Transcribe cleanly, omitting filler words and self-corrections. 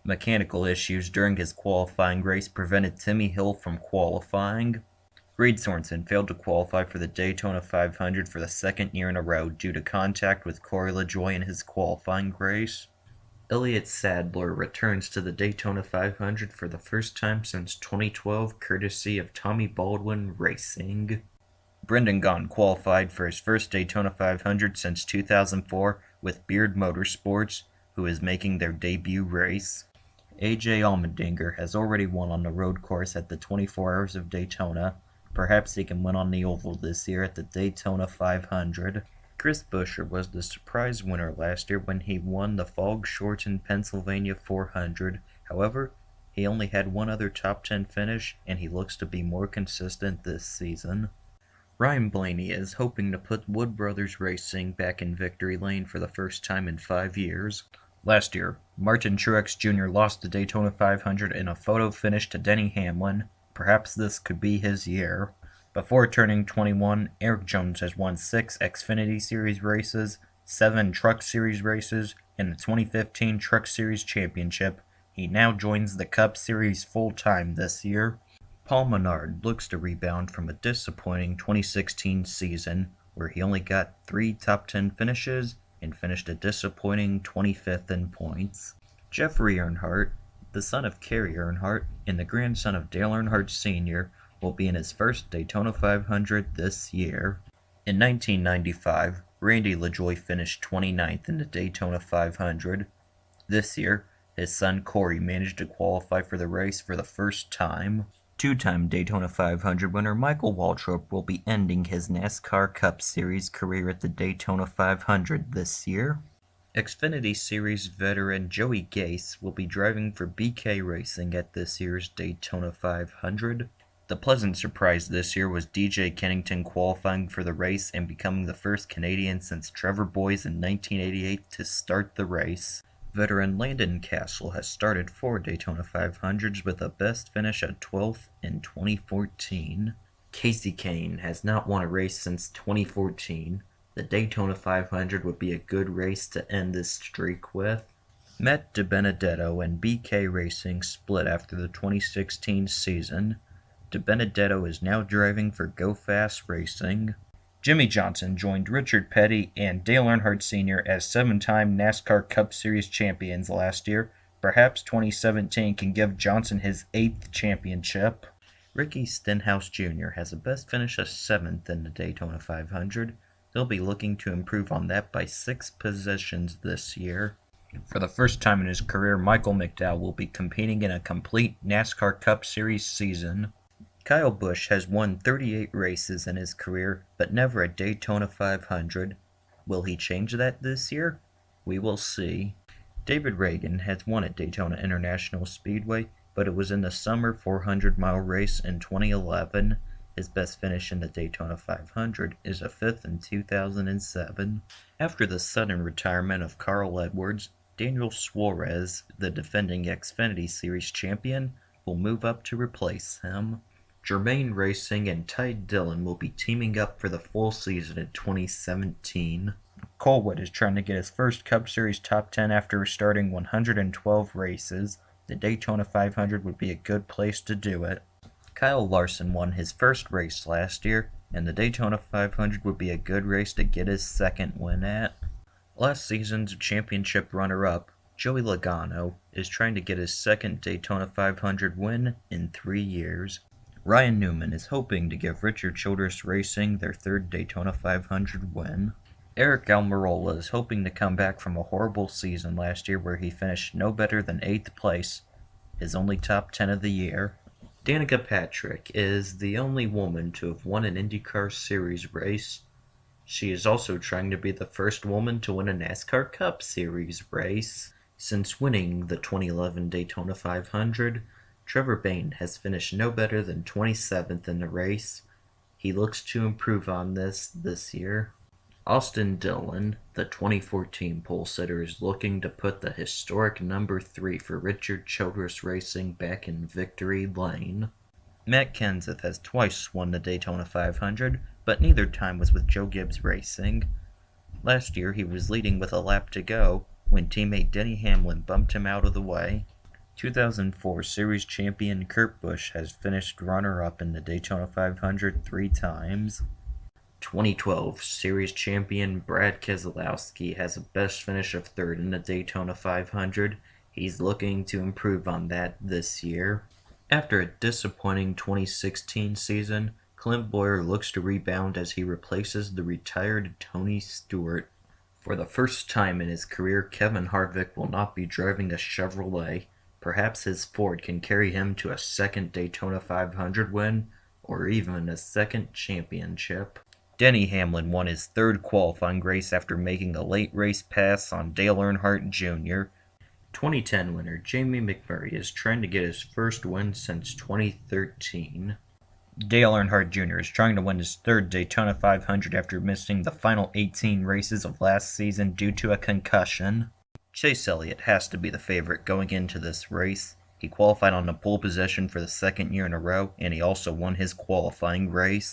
Mechanical issues during his qualifying race prevented Timmy Hill from qualifying. Reed Sorenson failed to qualify for the Daytona 500 for the second year in a row due to contact with Corey LaJoie in his qualifying race. Elliott Sadler returns to the Daytona 500 for the first time since 2012, courtesy of Tommy Baldwin Racing. Brendan Gaunt qualified for his first Daytona 500 since 2004 with Beard Motorsports, who is making their debut race. AJ Allmendinger has already won on the road course at the 24 Hours of Daytona. Perhaps he can win on the oval this year at the Daytona 500. Chris Buescher was the surprise winner last year when he won the fog-shortened Pennsylvania 400. However, he only had one other top 10 finish, and he looks to be more consistent this season. Ryan Blaney is hoping to put Wood Brothers Racing back in victory lane for the first time in 5 years. Last year, Martin Truex Jr. lost the Daytona 500 in a photo finish to Denny Hamlin. Perhaps this could be his year. Before turning 21, Eric Jones has won 6 Xfinity Series races, 7 Truck Series races, and the 2015 Truck Series Championship. He now joins the Cup Series full-time this year. Paul Menard looks to rebound from a disappointing 2016 season, where he only got 3 top 10 finishes and finished a disappointing 25th in points. Jeffrey Earnhardt, the son of Kerry Earnhardt and the grandson of Dale Earnhardt Sr., will be in his first Daytona 500 this year. In 1995, Randy LaJoie finished 29th in the Daytona 500. This year, his son Corey managed to qualify for the race for the first time. Two-time Daytona 500 winner Michael Waltrip will be ending his NASCAR Cup Series career at the Daytona 500 this year. Xfinity Series veteran Joey Gase will be driving for BK Racing at this year's Daytona 500. The pleasant surprise this year was DJ Kennington qualifying for the race and becoming the first Canadian since Trevor Boyes in 1988 to start the race. Veteran Landon Castle has started 4 Daytona 500s with a best finish at 12th in 2014. Casey Kane has not won a race since 2014. The Daytona 500 would be a good race to end this streak with. Matt DiBenedetto and BK Racing split after the 2016 season. DiBenedetto is now driving for Go Fast Racing. Jimmy Johnson joined Richard Petty and Dale Earnhardt Sr. as 7-time NASCAR Cup Series champions last year. Perhaps 2017 can give Johnson his 8th championship. Ricky Stenhouse Jr. has a best finish of 7th in the Daytona 500. They'll be looking to improve on that by 6 positions this year. For the first time in his career, Michael McDowell will be competing in a complete NASCAR Cup Series season. Kyle Busch has won 38 races in his career, but never a Daytona 500. Will he change that this year? We will see. David Reagan has won at Daytona International Speedway, but it was in the summer 400-mile race in 2011. His best finish in the Daytona 500 is a 5th in 2007. After the sudden retirement of Carl Edwards, Daniel Suarez, the defending Xfinity Series champion, will move up to replace him. Germain Racing and Ty Dillon will be teaming up for the full season in 2017. Colwood is trying to get his first Cup Series top 10 after starting 112 races. The Daytona 500 would be a good place to do it. Kyle Larson won his first race last year, and the Daytona 500 would be a good race to get his second win at. Last season's championship runner-up, Joey Logano, is trying to get his second Daytona 500 win in 3 years. Ryan Newman is hoping to give Richard Childress Racing their 3rd Daytona 500 win. Eric Almirola is hoping to come back from a horrible season last year where he finished no better than 8th place, his only top 10 of the year. Danica Patrick is the only woman to have won an IndyCar Series race. She is also trying to be the first woman to win a NASCAR Cup Series race. Since winning the 2011 Daytona 500, Trevor Bayne has finished no better than 27th in the race. He looks to improve on this year. Austin Dillon, the 2014 pole sitter, is looking to put the historic number 3 for Richard Childress Racing back in victory lane. Matt Kenseth has twice won the Daytona 500, but neither time was with Joe Gibbs Racing. Last year he was leading with a lap to go when teammate Denny Hamlin bumped him out of the way. 2004 Series champion Kurt Busch has finished runner-up in the Daytona 500 3 times. 2012 Series champion Brad Keselowski has a best finish of 3rd in the Daytona 500. He's looking to improve on that this year. After a disappointing 2016 season, Clint Bowyer looks to rebound as he replaces the retired Tony Stewart. For the first time in his career, Kevin Harvick will not be driving a Chevrolet. Perhaps his Ford can carry him to a second Daytona 500 win, or even a second championship. Denny Hamlin won his 3rd qualifying race after making a late race pass on Dale Earnhardt Jr. 2010 winner Jamie McMurray is trying to get his first win since 2013. Dale Earnhardt Jr. is trying to win his 3rd Daytona 500 after missing the final 18 races of last season due to a concussion. Chase Elliott has to be the favorite going into this race. He qualified on the pole position for the 2nd year in a row, and he also won his qualifying race.